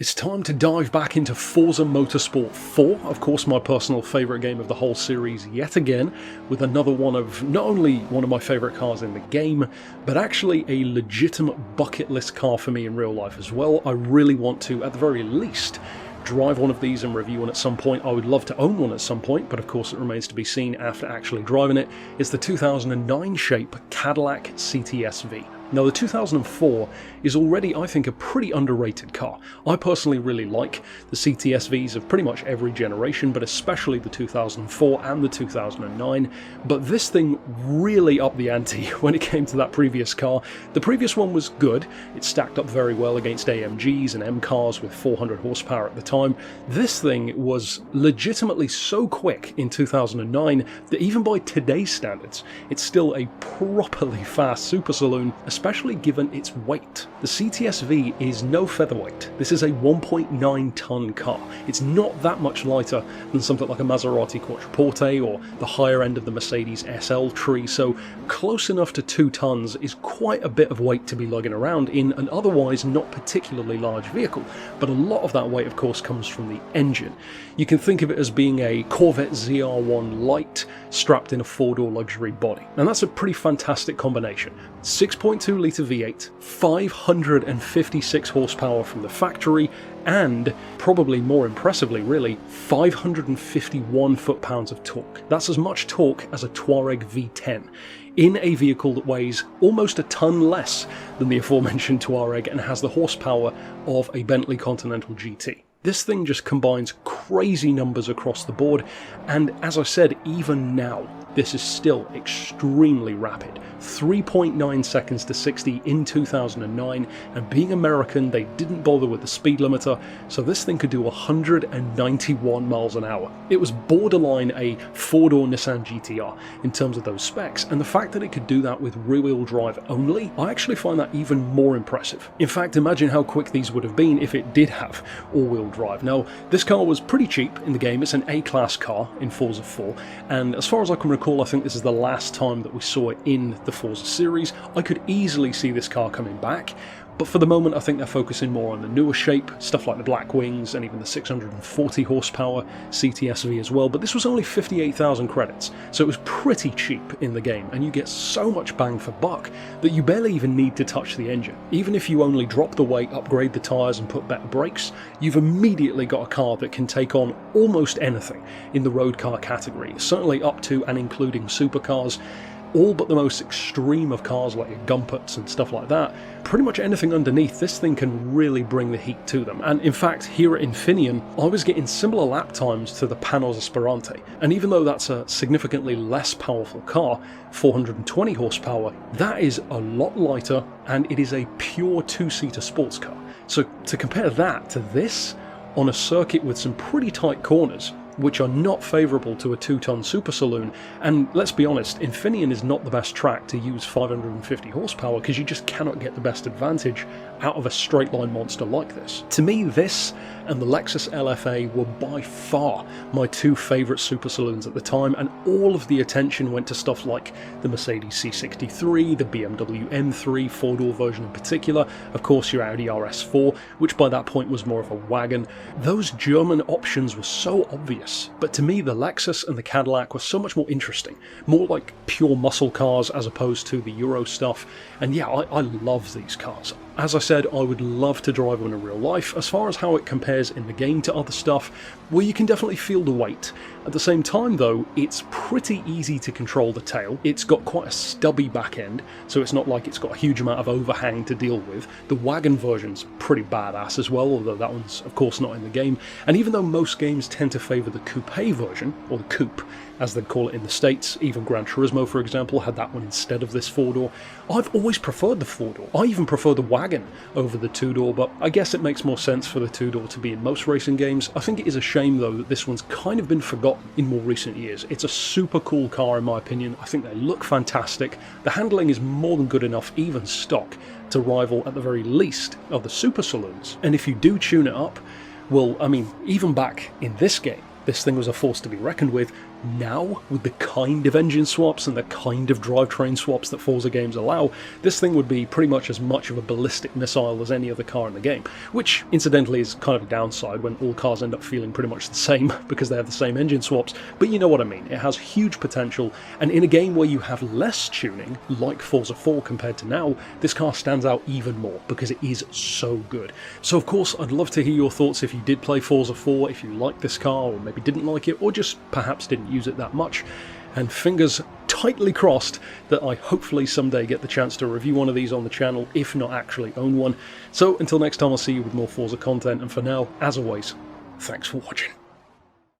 It's time to dive back into Forza Motorsport 4, of course my personal favourite game of the whole series yet again, with another one of not only one of my favourite cars in the game, but actually a legitimate bucket list car for me in real life as well. I really want to, at the very least, drive one of these and review one at some point. I would love to own one at some point, but of course it remains to be seen after actually driving it. It's the 2009 shape Cadillac CTS-V. Now the 2004 is already, I think, a pretty underrated car. I personally really like the CTSVs of pretty much every generation, but especially the 2004 and the 2009. But this thing really upped the ante when it came to that previous car. The previous one was good. It stacked up very well against AMGs and M cars with 400 horsepower at the time. This thing was legitimately so quick in 2009 that even by today's standards, it's still a properly fast super saloon, especially given its weight. The CTSV is no featherweight. This is a 1.9 ton car. It's not that much lighter than something like a Maserati Quattroporte or the higher end of the Mercedes SL tree, so close enough to 2 tons is quite a bit of weight to be lugging around in an otherwise not particularly large vehicle, but a lot of that weight of course comes from the engine. You can think of it as being a Corvette ZR1 Lite strapped in a 4-door luxury body, and that's a pretty fantastic combination. 6.2 litre V8, 556 horsepower from the factory, and, probably more impressively really, 551 foot-pounds of torque. That's as much torque as a Touareg V10, in a vehicle that weighs almost a ton less than the aforementioned Touareg and has the horsepower of a Bentley Continental GT. This thing just combines crazy numbers across the board, and as I said, even now, this is still extremely rapid. 3.9 seconds to 60 in 2009, and being American, they didn't bother with the speed limiter, so this thing could do 191 miles an hour. It was borderline a 4-door Nissan GTR in terms of those specs, and the fact that it could do that with rear-wheel drive only, I actually find that even more impressive. In fact, imagine how quick these would have been if it did have all-wheel drive. Now, this car was pretty cheap in the game. It's an A-class car in Forza 4, and as far as I can recall, I think this is the last time that we saw it in the Forza series. I could easily see this car coming back, but for the moment I think they're focusing more on the newer shape, stuff like the black wings and even the 640 horsepower CTSV as well, but this was only 58,000 credits, so it was pretty cheap in the game, and you get so much bang for buck that you barely even need to touch the engine. Even if you only drop the weight, upgrade the tyres and put better brakes, you've immediately got a car that can take on almost anything in the road car category, certainly up to and including supercars, all but the most extreme of cars like your Gumpets and stuff like that. Pretty much anything underneath, this thing can really bring the heat to them. And in fact, here at Infineon, I was getting similar lap times to the Panos Aspirante. And even though that's a significantly less powerful car, 420 horsepower, that is a lot lighter, and it is a pure 2-seater sports car. So to compare that to this, on a circuit with some pretty tight corners, which are not favourable to a 2-ton super saloon, and let's be honest, Infineon is not the best track to use 550 horsepower because you just cannot get the best advantage out of a straight line monster like this. To me, this and the Lexus LFA were by far my 2 favourite super saloons at the time, and all of the attention went to stuff like the Mercedes C63, the BMW M3 4-door version in particular, of course your Audi RS4, which by that point was more of a wagon. Those German options were so obvious, but to me the Lexus and the Cadillac were so much more interesting, more like pure muscle cars as opposed to the Euro stuff, and yeah, I love these cars. As I said, I would love to drive one in real life. As far as how it compares in the game to other stuff, well, you can definitely feel the weight. At the same time though, it's pretty easy to control the tail. It's got quite a stubby back end, so it's not like it's got a huge amount of overhang to deal with. The wagon version's pretty badass as well, although that one's of course not in the game. And even though most games tend to favour the coupe version, or the coupe as they call it in the States, even Gran Turismo for example had that one instead of this 4-door, I've always preferred the 4-door. I even prefer the wagon over the 2-door, but I guess it makes more sense for the 2-door to be in most racing games. I think it is a shame though that this one's kind of been forgotten in more recent years. It's a super cool car in my opinion. I think they look fantastic. The handling is more than good enough, even stock, to rival at the very least of the super saloons. And if you do tune it up, well, I mean, even back in this game, this thing was a force to be reckoned with. now, with the kind of engine swaps and the kind of drivetrain swaps that Forza games allow, this thing would be pretty much as much of a ballistic missile as any other car in the game, which incidentally is kind of a downside when all cars end up feeling pretty much the same because they have the same engine swaps, but you know what I mean. It has huge potential, and in a game where you have less tuning, like Forza 4 compared to now, this car stands out even more because it is so good. So of course, I'd love to hear your thoughts if you did play Forza 4, if you liked this car, or maybe didn't like it, or just perhaps didn't use it that much. And fingers tightly crossed that I hopefully someday get the chance to review one of these on the channel, if not actually own one. So until next time, I'll see you with more Forza content, and for now, as always, thanks for watching.